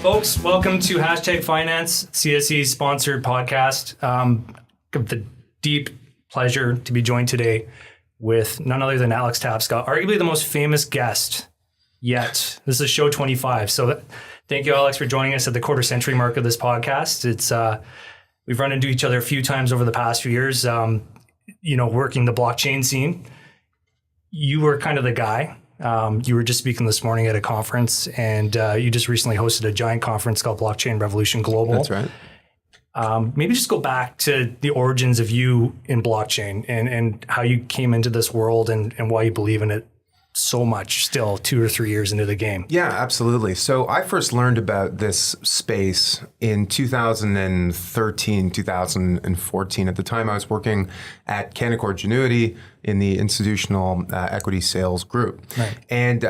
Folks, welcome to #Finance, CSE's sponsored podcast. Of the deep pleasure to be joined today with none other than Alex Tapscott, arguably the most famous guest yet. This is show 25. So thank you, Alex, for joining us at the quarter century mark of this podcast. It's we've run into each other a few times over the past few years, working the blockchain scene. You were kind of the guy. You were just speaking this morning at a conference, and you just recently hosted a giant conference called Blockchain Revolution Global. That's right. Maybe just go back to the origins of you in blockchain and how you came into this world and why you believe in it so much still 2 or 3 years into the game. Yeah, absolutely. So I first learned about this space in 2013, 2014. At the time, I was working at Canaccord Genuity in the institutional equity sales group. Right. And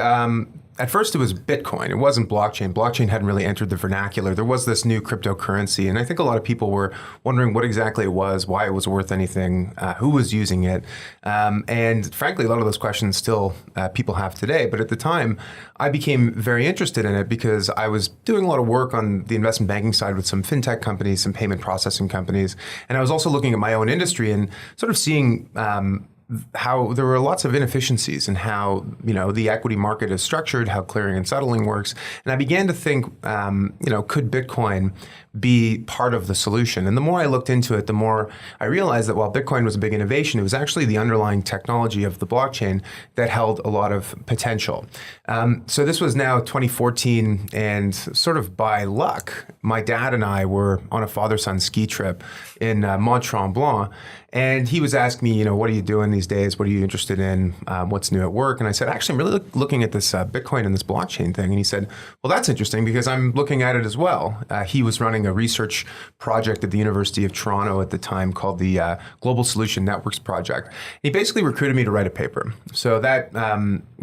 at first, it was Bitcoin. It wasn't blockchain. Blockchain hadn't really entered the vernacular. There was this new cryptocurrency, and I think a lot of people were wondering what exactly it was, why it was worth anything, who was using it. And frankly, a lot of those questions still people have today. But at the time, I became very interested in it because I was doing a lot of work on the investment banking side with some fintech companies, some payment processing companies. And I was also looking at my own industry and sort of seeing how there were lots of inefficiencies in how, the equity market is structured, how clearing and settling works. And I began to think, could Bitcoin be part of the solution? And the more I looked into it, the more I realized that while Bitcoin was a big innovation, it was actually the underlying technology of the blockchain that held a lot of potential. So this was now 2014, and sort of by luck, my dad and I were on a father-son ski trip in Mont Tremblant. And he was asking me, what are you doing these days? What are you interested in? What's new at work? And I said, actually, I'm really looking at this Bitcoin and this blockchain thing. And he said, well, that's interesting because I'm looking at it as well. He was running a research project at the University of Toronto at the time called the Global Solution Networks Project. He basically recruited me to write a paper. So that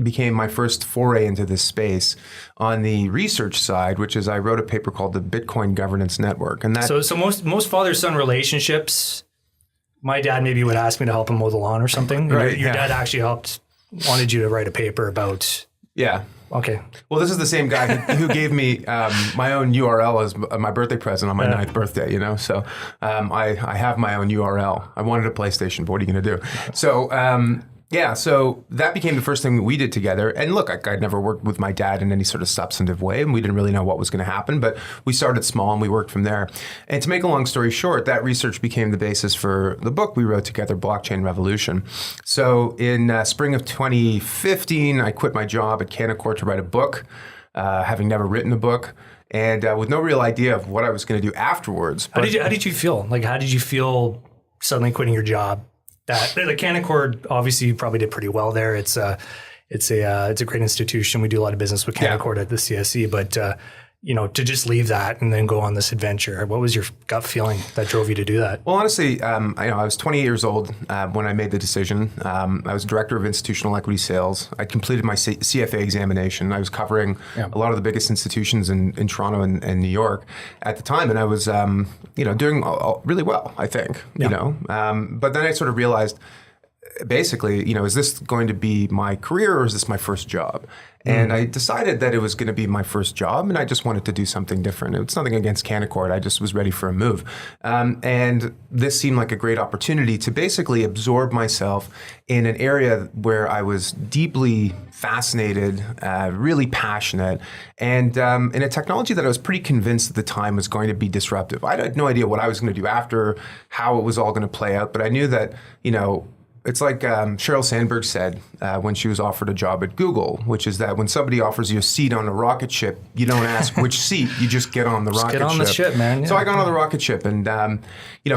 became my first foray into this space on the research side, which is I wrote a paper called the Bitcoin Governance Network. And that So most father-son relationships, my dad maybe would ask me to help him mow the lawn or something. Right, Your dad actually wanted you to write a paper about... Yeah. Okay. Well, this is the same guy who gave me my own URL as my birthday present on my 9th birthday, So I have my own URL. I wanted a PlayStation, but what are you going to do? So so that became the first thing that we did together. And look, I'd never worked with my dad in any sort of substantive way, and we didn't really know what was going to happen, but we started small and we worked from there. And to make a long story short, that research became the basis for the book we wrote together, Blockchain Revolution. So in spring of 2015, I quit my job at Canaccord to write a book, having never written a book, and with no real idea of what I was going to do afterwards. How did you feel? How did you feel suddenly quitting your job? That the Canaccord, obviously, you probably did pretty well there. It's a great institution. We do a lot of business with Canaccord at the CSE, but to just leave that and then go on this adventure, what was your gut feeling that drove you to do that? Well, honestly, I was 28 years old when I made the decision. I was director of institutional equity sales. I completed my CFA examination. I was covering a lot of the biggest institutions in Toronto and New York at the time, and I was doing really well, I think. But then I sort of realized, basically, is this going to be my career or is this my first job? And I decided that it was going to be my first job, and I just wanted to do something different. It's nothing against Canaccord. I just was ready for a move. And this seemed like a great opportunity to basically absorb myself in an area where I was deeply fascinated, really passionate, and in a technology that I was pretty convinced at the time was going to be disruptive. I had no idea what I was going to do after, how it was all going to play out, but I knew that, it's like Sheryl Sandberg said when she was offered a job at Google, which is that when somebody offers you a seat on a rocket ship, you don't ask which seat, you just get on the rocket ship. Get on the ship, man. Yeah. So I got on the rocket ship, and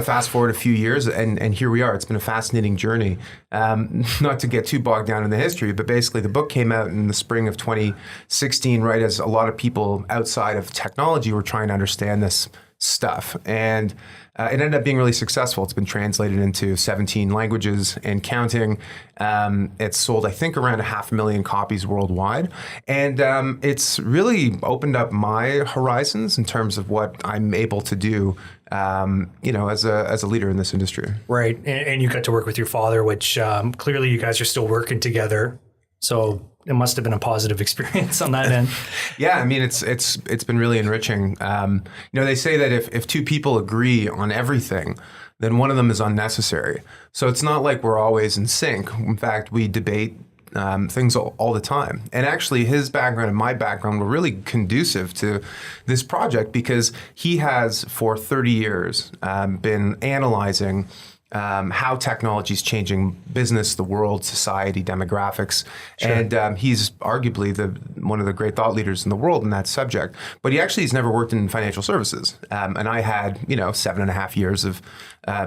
fast forward a few years, and here we are. It's been a fascinating journey. Not to get too bogged down in the history, but basically the book came out in the spring of 2016, right as a lot of people outside of technology were trying to understand this stuff. And it ended up being really successful. It's been translated into 17 languages and counting. It's sold, I think, around 500,000 copies worldwide. And it's really opened up my horizons in terms of what I'm able to do, as a leader in this industry. Right. And you got to work with your father, which clearly you guys are still working together. So it must have been a positive experience on that end. Yeah, I mean, it's been really enriching. They say that if two people agree on everything, then one of them is unnecessary. So it's not like we're always in sync. In fact, we debate things all the time. And actually, his background and my background were really conducive to this project because he has, for 30 years, been analyzing how technology is changing business, the world, society, demographics. Sure. And he's arguably one of the great thought leaders in the world in that subject. But he actually has never worked in financial services. And I had, 7.5 years of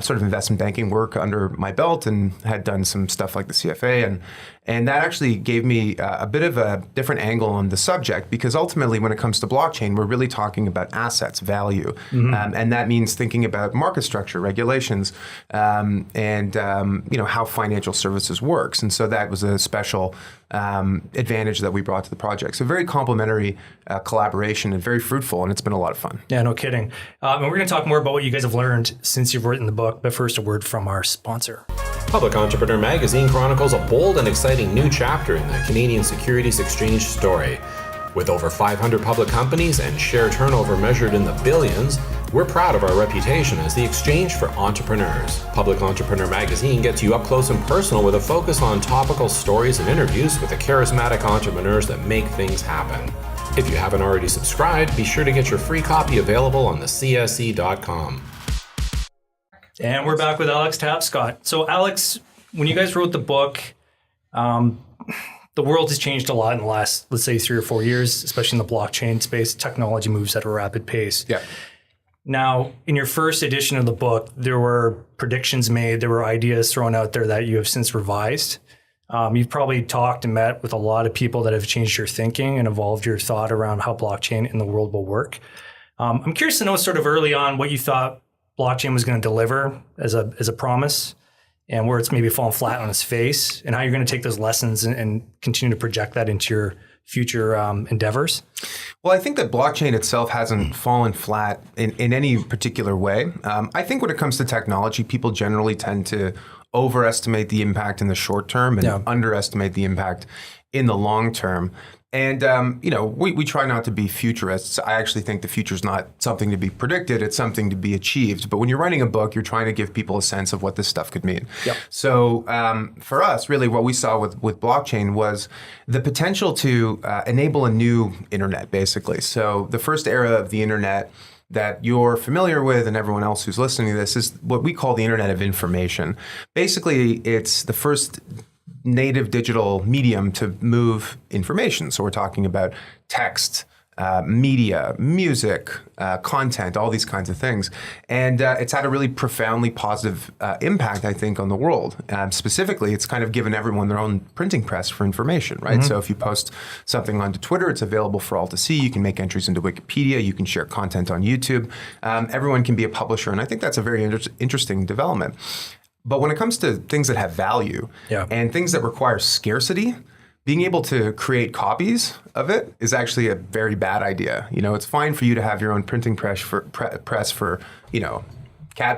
sort of investment banking work under my belt and had done some stuff like the CFA. And that actually gave me a bit of a different angle on the subject because ultimately when it comes to blockchain, we're really talking about assets, value. Mm-hmm. And that means thinking about market structure, regulations, and how financial services works. And so that was a special advantage that we brought to the project. So very complementary collaboration and very fruitful, and it's been a lot of fun. Yeah, no kidding. And we're going to talk more about what you guys have learned since you've written the book, but first a word from our sponsor. Public Entrepreneur Magazine chronicles a bold and exciting new chapter in the Canadian Securities Exchange story. With over 500 public companies and share turnover measured in the billions, we're proud of our reputation as the exchange for entrepreneurs. Public Entrepreneur Magazine gets you up close and personal with a focus on topical stories and interviews with the charismatic entrepreneurs that make things happen. If you haven't already subscribed, be sure to get your free copy available on thecse.com. And we're back with Alex Tapscott. So Alex, when you guys wrote the book, the world has changed a lot in the last, let's say, 3 or 4 years, especially in the blockchain space. Technology moves at a rapid pace. Yeah. Now, in your first edition of the book, there were predictions made, there were ideas thrown out there that you have since revised. You've probably talked and met with a lot of people that have changed your thinking and evolved your thought around how blockchain in the world will work. I'm curious to know sort of early on what you thought blockchain was going to deliver as a promise and where it's maybe fallen flat on its face and how you're going to take those lessons and continue to project that into your future endeavors? Well, I think that blockchain itself hasn't fallen flat in any particular way. I think when it comes to technology, people generally tend to overestimate the impact in the short term and underestimate the impact in the long term. And, we try not to be futurists. I actually think the future is not something to be predicted. It's something to be achieved. But when you're writing a book, you're trying to give people a sense of what this stuff could mean. Yep. So for us, really what we saw with blockchain was the potential to enable a new internet, basically. So the first era of the internet that you're familiar with and everyone else who's listening to this is what we call the Internet of Information. Basically, it's the first native digital medium to move information. So we're talking about text, media, music, content, all these kinds of things. And it's had a really profoundly positive impact, I think, on the world. Specifically, it's kind of given everyone their own printing press for information, right? Mm-hmm. So if you post something onto Twitter, it's available for all to see. You can make entries into Wikipedia. You can share content on YouTube. Everyone can be a publisher. And I think that's a very interesting development. But when it comes to things that have value and things that require scarcity, being able to create copies of it is actually a very bad idea. It's fine for you to have your own printing press for cat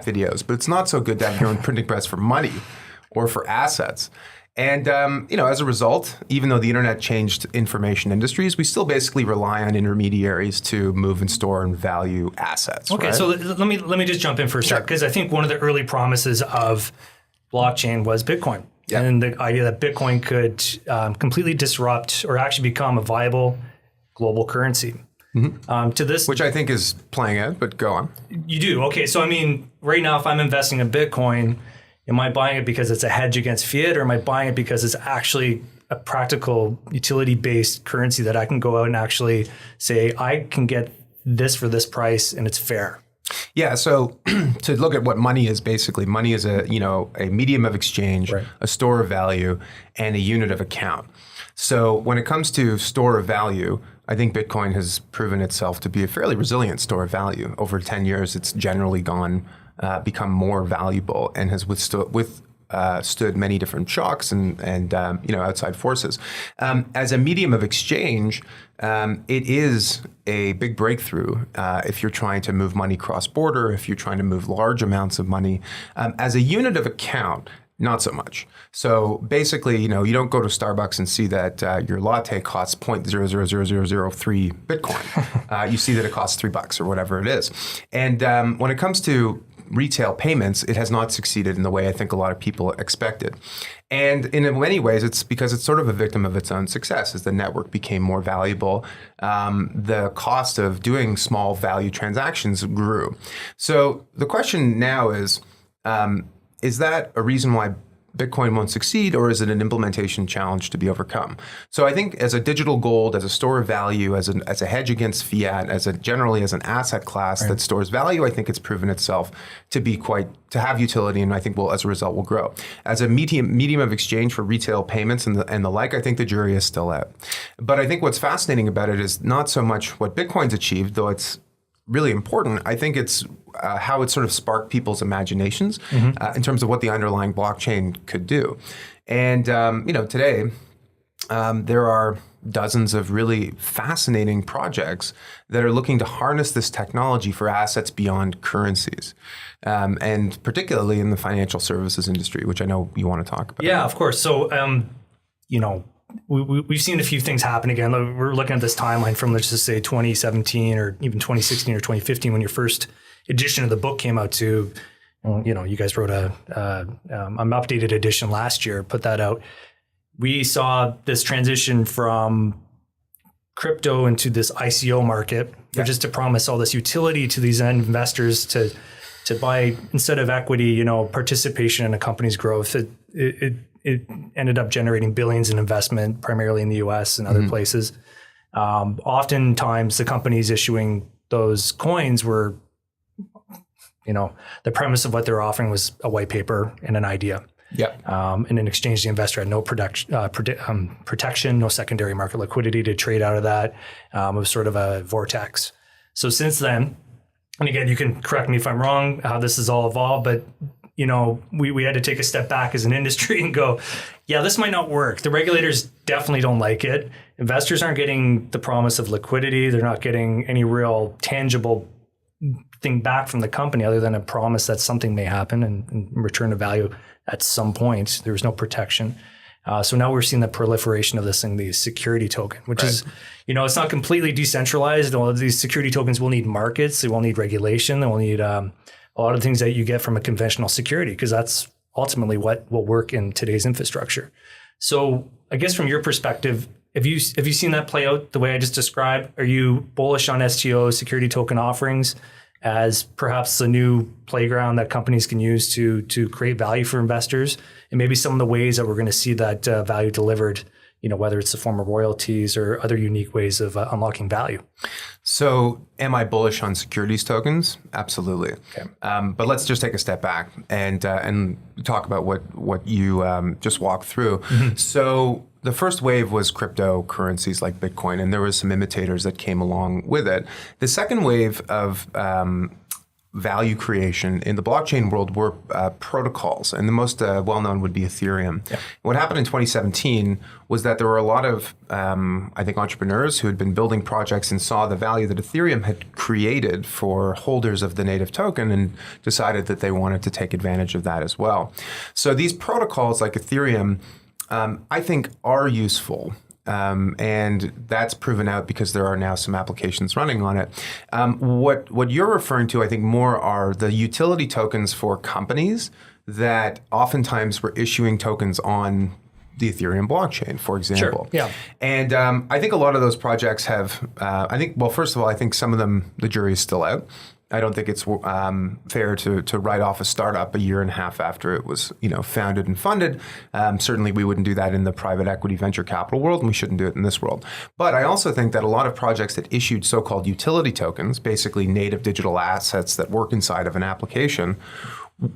videos, but it's not so good to have your own printing press for money or for assets. And, as a result, even though the internet changed information industries, we still basically rely on intermediaries to move and store and value assets. Okay, right? So let me just jump in for a sec, because I think one of the early promises of blockchain was Bitcoin. Yep. And the idea that Bitcoin could completely disrupt or actually become a viable global currency. Mm-hmm. Which I think is playing out, but go on. You do? Okay, so right now if I'm investing in Bitcoin, am I buying it because it's a hedge against fiat, or am I buying it because it's actually a practical utility-based currency that I can go out and actually say, I can get this for this price and it's fair? Yeah, so to look at what money is, basically, money is a medium of exchange, right, a store of value, and a unit of account. So when it comes to store of value, I think Bitcoin has proven itself to be a fairly resilient store of value. Over 10 years, it's generally become more valuable and has withstood many different shocks and outside forces. As a medium of exchange, it is a big breakthrough if you're trying to move money cross-border, if you're trying to move large amounts of money. As a unit of account, Not so much. So basically, you don't go to Starbucks and see that your latte costs 0.000003 Bitcoin. You see that it costs $3 or whatever it is. And when it comes to retail payments, it has not succeeded in the way I think a lot of people expected. And in many ways, it's because it's sort of a victim of its own success. As the network became more valuable, the cost of doing small value transactions grew. So the question now is that a reason why Bitcoin won't succeed, or is it an implementation challenge to be overcome? So I think as a digital gold, as a store of value, as a hedge against fiat, generally as an asset class that stores value, I think it's proven itself to have utility, and I think as a result will grow. As a medium of exchange for retail payments and the like, I think the jury is still out. But I think what's fascinating about it is not so much what Bitcoin's achieved, though it's really important. I think it's how it sort of sparked people's imaginations in terms of what the underlying blockchain could do. And today there are dozens of really fascinating projects that are looking to harness this technology for assets beyond currencies, and particularly in the financial services industry, which I know you want to talk about. Yeah, of course. So, we've seen a few things happen again. We're looking at this timeline from, let's just say 2017 or even 2016 or 2015 when your first edition of the book came out to, you guys wrote an updated edition last year, put that out. We saw this transition from crypto into this ICO market, which is to promise all this utility to these end investors to buy, instead of equity, participation in a company's growth. It ended up generating billions in investment, primarily in the US and other places. Oftentimes, the companies issuing those coins were, the premise of what they're offering was a white paper and an idea. Yeah. And in exchange, the investor had no protection, no secondary market liquidity to trade out of that. It was sort of a vortex. So since then, and again, you can correct me if I'm wrong, how this has all evolved, but we had to take a step back as an industry and go, yeah, this might not work. The regulators definitely don't like it. Investors aren't getting the promise of liquidity. They're not getting any real tangible thing back from the company other than a promise that something may happen and return of value at some point. There's no protection. So now we're seeing the proliferation of this thing, the security token, which is, it's not completely decentralized. All of these security tokens will need markets. They will need regulation. They will need a lot of things that you get from a conventional security, because that's ultimately what will work in today's infrastructure. So I guess from your perspective, have you seen that play out the way I just described? Are you bullish on STO security token offerings as perhaps a new playground that companies can use to create value for investors, and maybe some of the ways that we're going to see that value delivered, whether it's the form of royalties or other unique ways of unlocking value? So am I bullish on securities tokens? Absolutely. Okay. But let's just take a step back and talk about what you just walked through. So the first wave was cryptocurrencies like Bitcoin, and there was some imitators that came along with it. The second wave of value creation in the blockchain world were protocols, and the most well-known would be Ethereum. Yeah. What happened in 2017 was that there were a lot of, I think, entrepreneurs who had been building projects and saw the value that Ethereum had created for holders of the native token and decided that they wanted to take advantage of that as well. So these protocols like Ethereum, I think, are useful. And that's proven out because there are now some applications running on it. What you're referring to, I think, more are the utility tokens for companies that oftentimes were issuing tokens on the Ethereum blockchain, for example. Sure. Yeah. And I think a lot of those projects have, first of all, I think some of them, the jury is still out. I don't think it's fair to write off a startup a year and a half after it was, founded and funded. Certainly, we wouldn't do that in the private equity venture capital world, and we shouldn't do it in this world. But I also think that a lot of projects that issued so-called utility tokens, basically native digital assets that work inside of an application,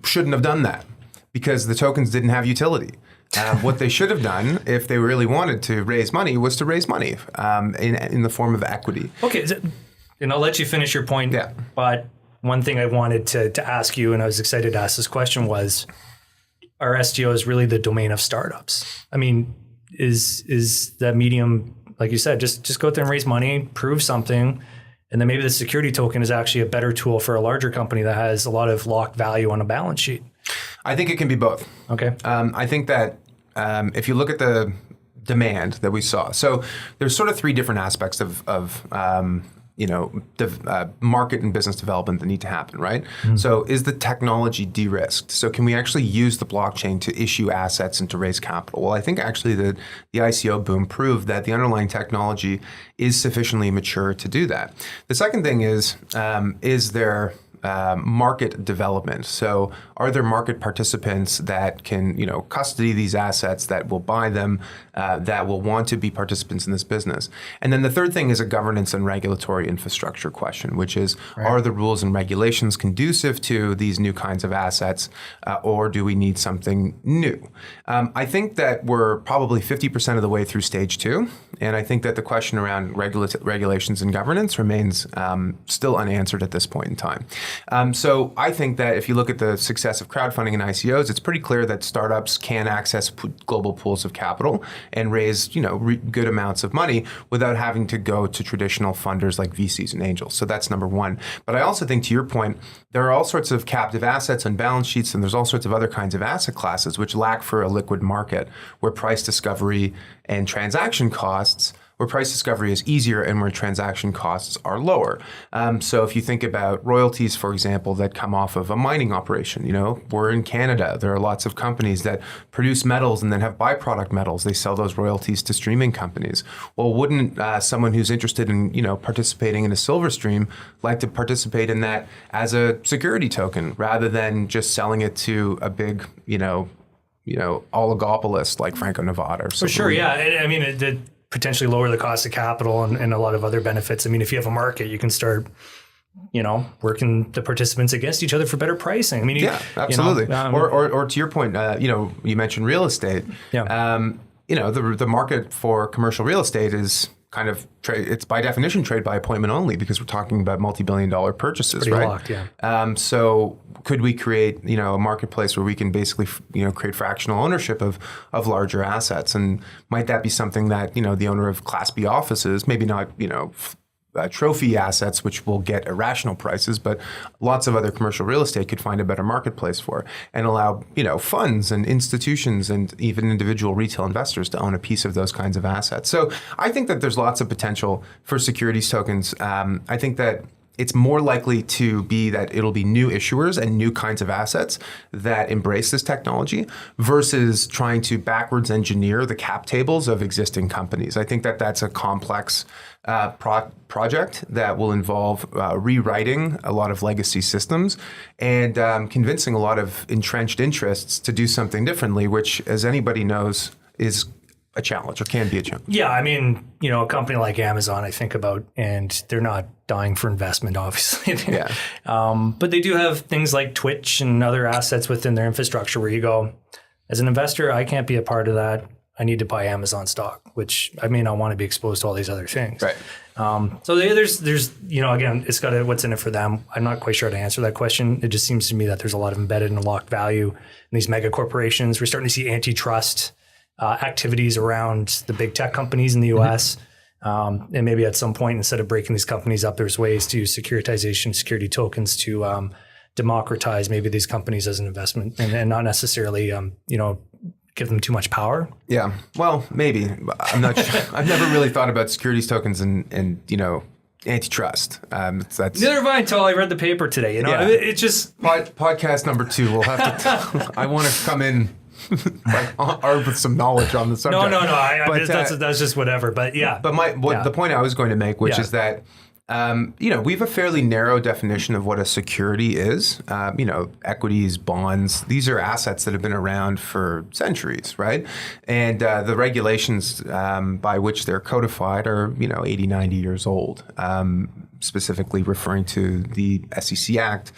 shouldn't have done that because the tokens didn't have utility. What they should have done, if they really wanted to raise money, was to raise money in the form of equity. Okay. And I'll let you finish your point. Yeah. But one thing I wanted to ask you, and I was excited to ask this question, was, are STOs really the domain of startups? I mean, is that medium, like you said, just go out there and raise money, prove something, and then maybe the security token is actually a better tool for a larger company that has a lot of locked value on a balance sheet? I think it can be both. Okay. I think that if you look at the demand that we saw, so there's sort of three different aspects of market and business development that need to happen, right? So is the technology de-risked? So can we actually use the blockchain to issue assets and to raise capital? Well, I think actually the ICO boom proved that the underlying technology is sufficiently mature to do that. The second thing is there market development? So are there market participants that can, custody these assets, that will buy them, that will want to be participants in this business? And then the third thing is a governance and regulatory infrastructure question, which is, are the rules and regulations conducive to these new kinds of assets, or do we need something new? I think that we're probably 50% of the way through stage 2, and I think that the question around regulations and governance remains still unanswered at this point in time. So I think that if you look at the success of crowdfunding and ICOs, it's pretty clear that startups can access global pools of capital and raise, good amounts of money without having to go to traditional funders like VCs and angels. So that's number one. But I also think, to your point, there are all sorts of captive assets on balance sheets, and there's all sorts of other kinds of asset classes which lack for a liquid market where price discovery and transaction costs, where price discovery is easier and where transaction costs are lower. So if you think about royalties, for example, that come off of a mining operation, we're in Canada. There are lots of companies that produce metals and then have byproduct metals. They sell those royalties to streaming companies. Well, wouldn't someone who's interested in, participating in a silver stream like to participate in that as a security token rather than just selling it to a big, oligopolist like Franco-Nevada or something? For sure, yeah. I mean, it potentially lower the cost of capital and a lot of other benefits. I mean, if you have a market, you can start, working the participants against each other for better pricing. I mean, absolutely. Or to your point, you mentioned real estate. Yeah. The market for commercial real estate is kind of it's by definition trade by appointment only, because we're talking about multi-billion-dollar purchases, pretty right? Locked, yeah. So could we create, a marketplace where we can basically, create fractional ownership of larger assets? And might that be something that, the owner of Class B offices, maybe not, trophy assets, which will get irrational prices, but lots of other commercial real estate could find a better marketplace for, and allow, funds and institutions and even individual retail investors to own a piece of those kinds of assets. So I think that there's lots of potential for securities tokens. I think that it's more likely to be that it'll be new issuers and new kinds of assets that embrace this technology versus trying to backwards engineer the cap tables of existing companies. I think that that's a complex project that will involve rewriting a lot of legacy systems and convincing a lot of entrenched interests to do something differently, which, as anybody knows, is a challenge or can be a challenge. Yeah, I mean, a company like Amazon, I think about, and they're not dying for investment, obviously. Yeah. But they do have things like Twitch and other assets within their infrastructure where you go, as an investor, I can't be a part of that. I need to buy Amazon stock, which I may not want to be exposed to all these other things. Right. So there's again, it's got what's in it for them. I'm not quite sure how to answer that question. It just seems to me that there's a lot of embedded and locked value in these mega corporations. We're starting to see antitrust activities around the big tech companies in the U.S. And maybe at some point, instead of breaking these companies up, there's ways to securitization, security tokens to democratize maybe these companies as an investment and not necessarily, give them too much power. Yeah, well, maybe. I'm not sure. I've never really thought about securities tokens and antitrust. That's neither have I until I read the paper today. It's just podcast number 2. We'll have to. I want to come in armed with some knowledge on the subject. No. That's just whatever. But yeah. But the point I was going to make, which is that we have a fairly narrow definition of what a security is. Equities, bonds, these are assets that have been around for centuries, right? And the regulations by which they're codified are, 80, 90 years old, specifically referring to the SEC Act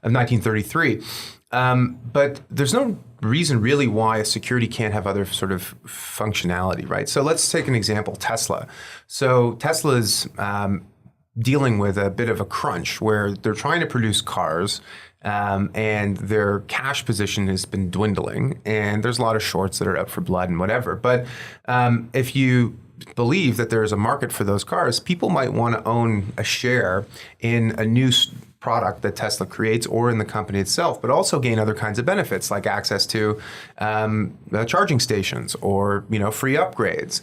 of 1933. But there's no reason really why a security can't have other sort of functionality, right? So let's take an example, Tesla. So Tesla's dealing with a bit of a crunch where they're trying to produce cars and their cash position has been dwindling, and there's a lot of shorts that are out for blood and whatever. But if you believe that there is a market for those cars, people might want to own a share in a new product that Tesla creates or in the company itself, but also gain other kinds of benefits like access to charging stations or free upgrades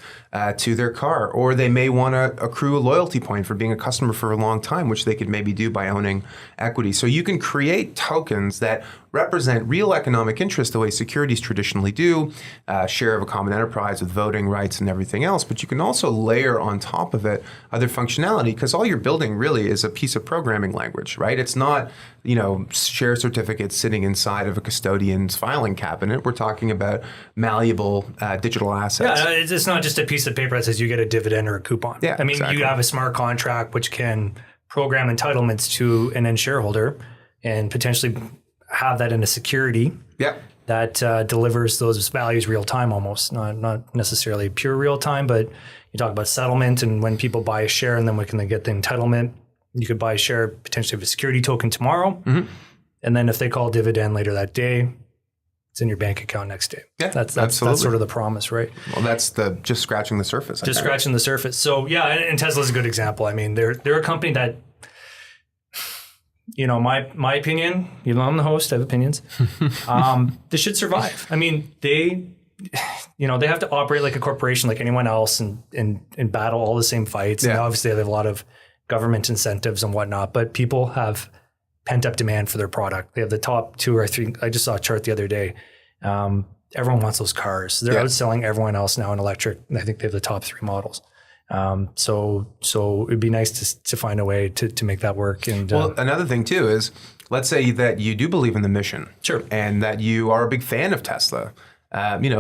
to their car, or they may want to accrue a loyalty point for being a customer for a long time, which they could maybe do by owning equity. So you can create tokens that represent real economic interest the way securities traditionally do, share of a common enterprise with voting rights and everything else, but you can also layer on top of it other functionality, because all you're building really is a piece of programming language, right? It's not, share certificates sitting inside of a custodian's filing cabinet. We're talking about malleable digital assets. Yeah, it's not just a piece of paper that says you get a dividend or a coupon. Yeah, I mean, exactly. You have a smart contract which can program entitlements to an end shareholder and potentially have that in a security that delivers those values real time almost, not necessarily pure real time, but you talk about settlement and when people buy a share and then when can they get the entitlement. You could buy a share potentially of a security token tomorrow. Mm-hmm. And then if they call dividend later that day, it's in your bank account next day. Yeah, that's sort of the promise, right? Well, that's just scratching the surface. Just scratching the surface. So yeah, and Tesla's a good example. I mean, they're a company that, my opinion, even though I'm the host, I have opinions. They should survive. I mean, they have to operate like a corporation, like anyone else, and battle all the same fights. Yeah. And obviously, they have a lot of government incentives and whatnot, but people have pent up demand for their product. They have the top 2 or 3. I just saw a chart the other day. Everyone wants those cars. They're outselling everyone else now in electric. And I think they have the top 3 models. So it'd be nice to find a way to make that work. And another thing too is, let's say that you do believe in the mission, sure, and that you are a big fan of Tesla.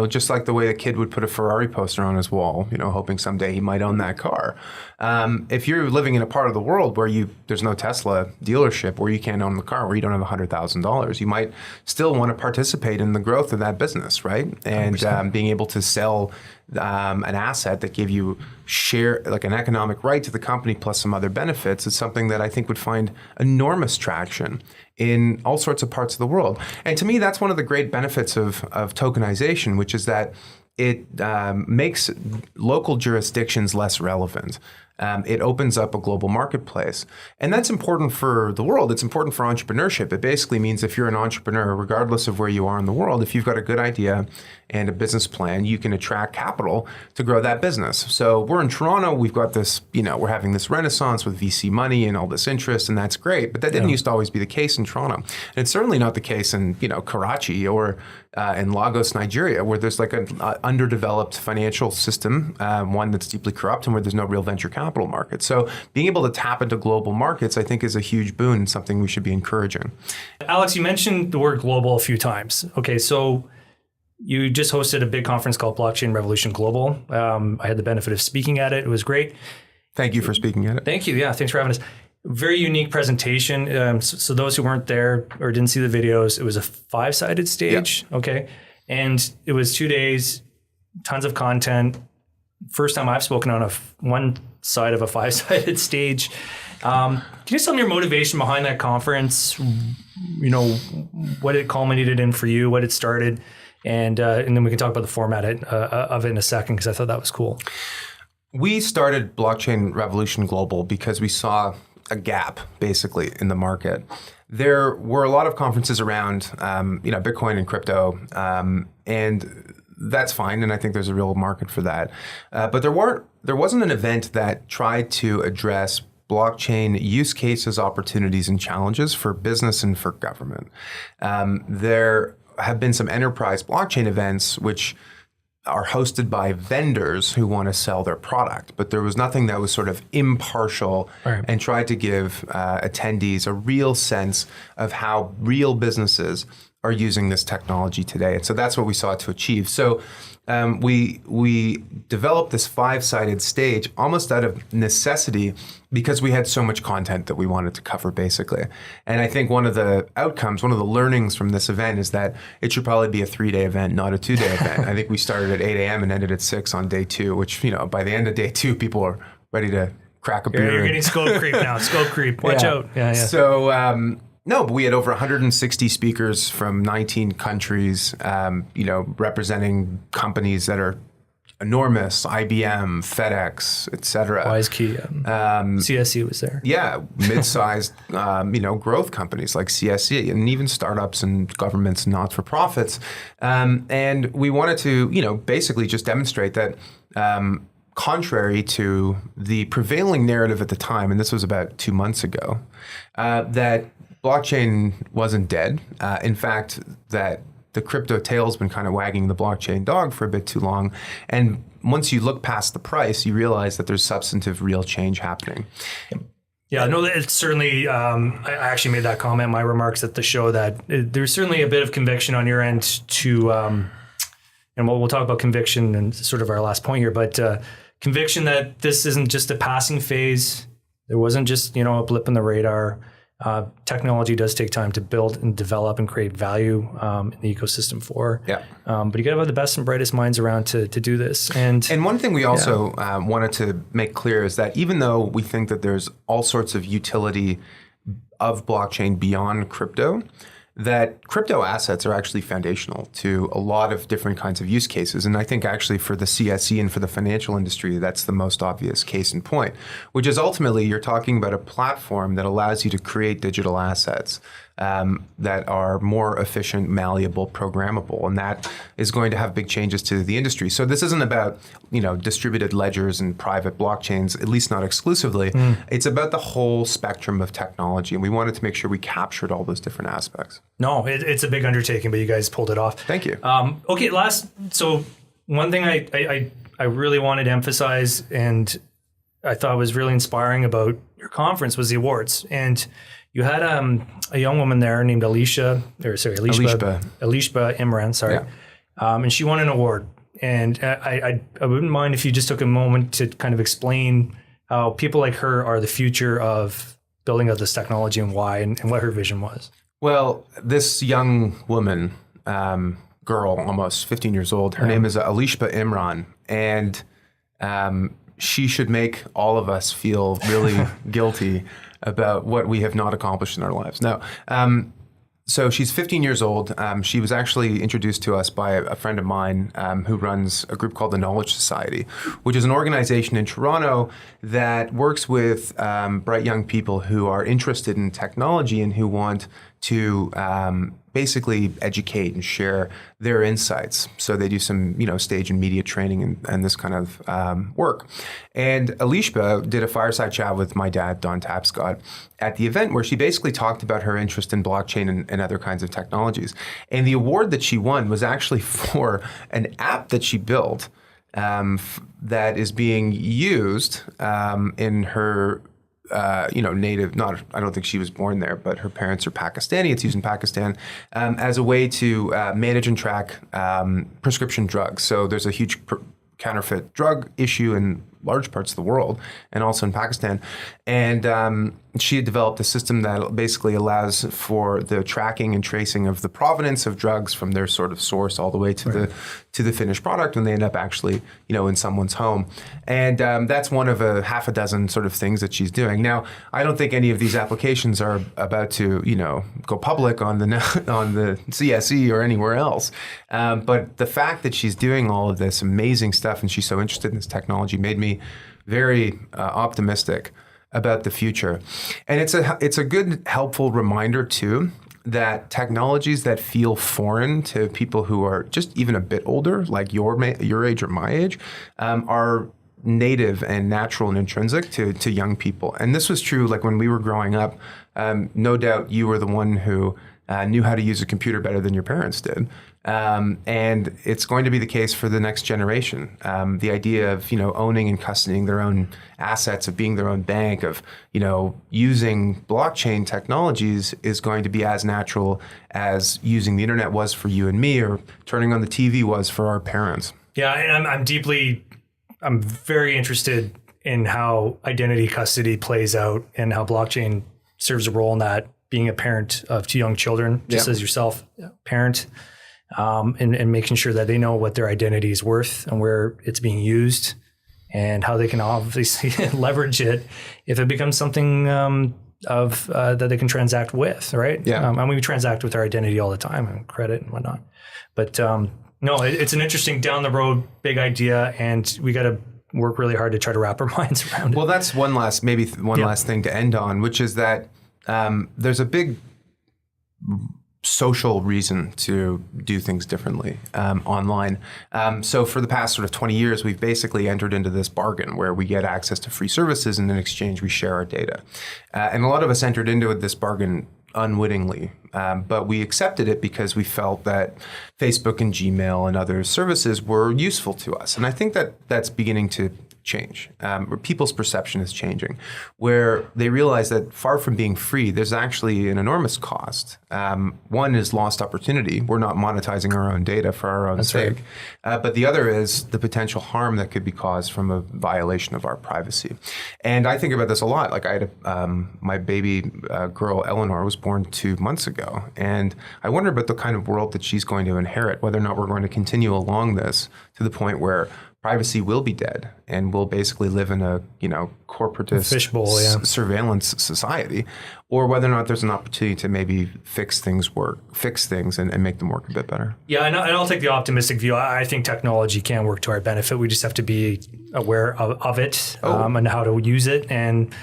Just like the way a kid would put a Ferrari poster on his wall, hoping someday he might own that car. If you're living in a part of the world where there's no Tesla dealership, where you can't own the car, where you don't have $100,000, you might still want to participate in the growth of that business, right? And being able to sell an asset that give you like an economic right to the company plus some other benefits is something that I think would find enormous traction in all sorts of parts of the world. And to me, that's one of the great benefits of tokenization, which is that it makes local jurisdictions less relevant. It opens up a global marketplace. And that's important for the world. It's important for entrepreneurship. It basically means if you're an entrepreneur, regardless of where you are in the world, if you've got a good idea and a business plan, you can attract capital to grow that business. So we're in Toronto. We've got this, we're having this renaissance with VC money and all this interest, and that's great. But that didn't used to always be the case in Toronto. And it's certainly not the case in, Karachi or in Lagos, Nigeria, where there's like an underdeveloped financial system, one that's deeply corrupt and where there's no real venture capital market. So being able to tap into global markets, I think, is a huge boon and something we should be encouraging. Alex, you mentioned the word global a few times. Okay, so you just hosted a big conference called Blockchain Revolution Global. I had the benefit of speaking at it. It was great. Thank you for speaking at it. Thank you. Yeah, thanks for having us. Very unique presentation. So those who weren't there or didn't see the videos, it was a 5-sided stage. Yep. Okay. And it was 2 days, tons of content. First time I've spoken on one side of a 5-sided stage. Can you tell me your motivation behind that conference? What it culminated in for you, what it started, and then we can talk about the format of it in a second, because I thought that was cool. We started Blockchain Revolution Global because we saw a gap, basically, in the market. There were a lot of conferences around, Bitcoin and crypto, and that's fine, and I think there's a real market for that. But there wasn't an event that tried to address blockchain use cases, opportunities, and challenges for business and for government. There have been some enterprise blockchain events which are hosted by vendors who want to sell their product, but there was nothing that was sort of impartial and tried to give attendees a real sense of how real businesses are using this technology today. And so that's what we sought to achieve. So we developed this 5-sided stage almost out of necessity because we had so much content that we wanted to cover, basically. And I think one of the outcomes, one of the learnings from this event is that it should probably be a 3-day event, not a 2-day event. I think we started at 8 a.m. and ended at 6 on day 2, which, by the end of day 2, people are ready to crack a beer. You're getting scope creep now. Scope creep. Watch out. Yeah. So, no, but we had over 160 speakers from 19 countries, representing companies that are, enormous, IBM, FedEx, et cetera. WiseKey, CSE was there. Yeah, mid-sized, growth companies like CSE, and even startups and governments, not-for-profits. And we wanted to, basically just demonstrate that contrary to the prevailing narrative at the time, and this was about 2 months ago, that blockchain wasn't dead. In fact, that the crypto tail's been kind of wagging the blockchain dog for a bit too long. And once you look past the price, you realize that there's substantive real change happening. Yeah, no, it's certainly, I actually made that comment in my remarks at the show that there's certainly a bit of conviction on your end to, and we'll talk about conviction and sort of our last point here, but conviction that this isn't just a passing phase. There wasn't just, a blip in the radar. Technology does take time to build and develop and create value in the ecosystem for. Yeah. But you got to have the best and brightest minds around to do this. And one thing we also wanted to make clear is that even though we think that there's all sorts of utility of blockchain beyond crypto, that crypto assets are actually foundational to a lot of different kinds of use cases. And I think actually for the CSE and for the financial industry, that's the most obvious case in point, which is ultimately you're talking about a platform that allows you to create digital assets that are more efficient, malleable, programmable. And that is going to have big changes to the industry. So this isn't about, distributed ledgers and private blockchains, at least not exclusively. It's about the whole spectrum of technology. And we wanted to make sure we captured all those different aspects. No, it's a big undertaking, but you guys pulled it off. Thank you. Okay, so one thing I really wanted to emphasize and I thought was really inspiring about your conference was the awards. And you had a young woman there named Alishba Imran, sorry. Yeah. And she won an award. And I wouldn't mind if you just took a moment to kind of explain how people like her are the future of building out this technology and why and what her vision was. Well, this young woman, girl, almost 15 years old, her name is Alishba Imran. And she should make all of us feel really guilty about what we have not accomplished in our lives. Now, so she's 15 years old. She was actually introduced to us by a friend of mine who runs a group called the Knowledge Society, which is an organization in Toronto that works with bright young people who are interested in technology and who want to basically educate and share their insights. So they do some, stage and media training and this kind of work. And Alishba did a fireside chat with my dad, Don Tapscott, at the event where she basically talked about her interest in blockchain and other kinds of technologies. And the award that she won was actually for an app that she built that is being used in her native, I don't think she was born there, but her parents are Pakistani. It's used in Pakistan as a way to manage and track prescription drugs. So there's a huge counterfeit drug issue in large parts of the world and also in Pakistan. And she had developed a system that basically allows for the tracking and tracing of the provenance of drugs from their sort of source all the way to the finished product when they end up actually, in someone's home. And that's one of a half a dozen sort of things that she's doing. Now, I don't think any of these applications are about to, go public on the CSE or anywhere else. But the fact that she's doing all of this amazing stuff and she's so interested in this technology made me very optimistic about the future. And it's a good, helpful reminder too that technologies that feel foreign to people who are just even a bit older, like your age or my age, are native and natural and intrinsic to young people. And this was true like when we were growing up. No doubt you were the one who knew how to use a computer better than your parents did. And it's going to be the case for the next generation. The idea of, owning and custodying their own assets, of being their own bank, of, using blockchain technologies is going to be as natural as using the internet was for you and me, or turning on the TV was for our parents. Yeah, and I'm very interested in how identity custody plays out and how blockchain serves a role in that, being a parent of two young children, just as yourself, parent. And making sure that they know what their identity is worth and where it's being used and how they can obviously leverage it if it becomes something that they can transact with, right? Yeah. And we transact with our identity all the time and credit and whatnot. But No, it's an interesting down the road, big idea, and we got to work really hard to try to wrap our minds around it. Well, that's one last thing to end on, which is that there's a big social reason to do things differently online. So for the past sort of 20 years, we've basically entered into this bargain where we get access to free services, and in exchange, we share our data. And a lot of us entered into this bargain unwittingly, but we accepted it because we felt that Facebook and Gmail and other services were useful to us. And I think that that's beginning to change, where people's perception is changing, where they realize that far from being free, there's actually an enormous cost. One is lost opportunity. We're not monetizing our own data for our own sake. Right. But the other is the potential harm that could be caused from a violation of our privacy. And I think about this a lot. Like I had my baby girl, Eleanor, was born 2 months ago. And I wonder about the kind of world that she's going to inherit, whether or not we're going to continue along this to the point where privacy will be dead, and we'll basically live in a corporatist fishbowl, surveillance society, or whether or not there's an opportunity to maybe fix things and make them work a bit better. Yeah, and I'll take the optimistic view. I think technology can work to our benefit. We just have to be aware of it and how to use it. And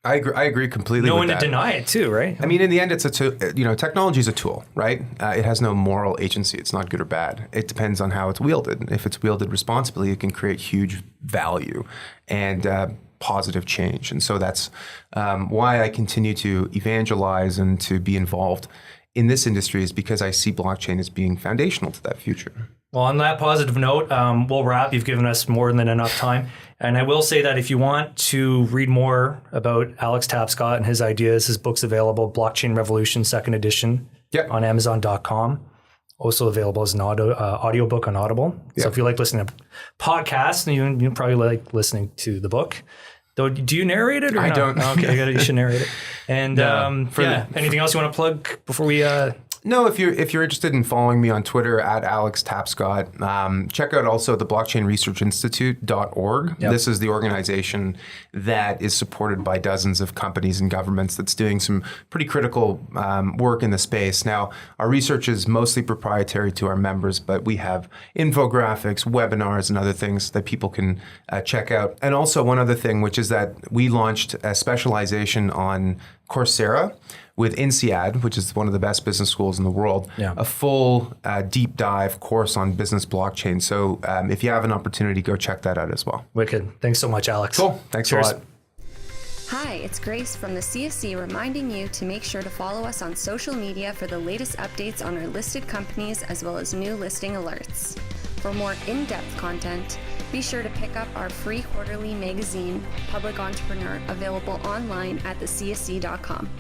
I agree completely. No with one to that. deny it too, right? I mean, in the end, it's technology is a tool, right? It has no moral agency. It's not good or bad. It depends on how it's wielded. If it's wielded responsibly, it can create huge value and positive change. And so that's why I continue to evangelize and to be involved in this industry, is because I see blockchain as being foundational to that future. Well, on that positive note, we'll wrap. You've given us more than enough time. And I will say that if you want to read more about Alex Tapscott and his ideas, his book's available, Blockchain Revolution, 2nd edition, on Amazon.com. Also available as an audiobook on Audible. So if you like listening to podcasts, you probably like listening to the book. Though, do you narrate it or I not? don't. Okay, you should narrate it. And anything else you want to plug before we... No, if you're interested in following me on Twitter at Alex Tapscott, check out also the blockchainresearchinstitute.org. Yep. This is the organization that is supported by dozens of companies and governments that's doing some pretty critical work in the space. Now, our research is mostly proprietary to our members, but we have infographics, webinars, and other things that people can check out. And also one other thing, which is that we launched a specialization on Coursera with INSEAD, which is one of the best business schools in the world, a full deep dive course on business blockchain. So if you have an opportunity, go check that out as well. Wicked. Thanks so much, Alex. Cool. Thanks Cheers. a lot. Hi, it's Grace from the CSC reminding you to make sure to follow us on social media for the latest updates on our listed companies as well as new listing alerts. For more in-depth content, be sure to pick up our free quarterly magazine, Public Entrepreneur, available online at thecsc.com.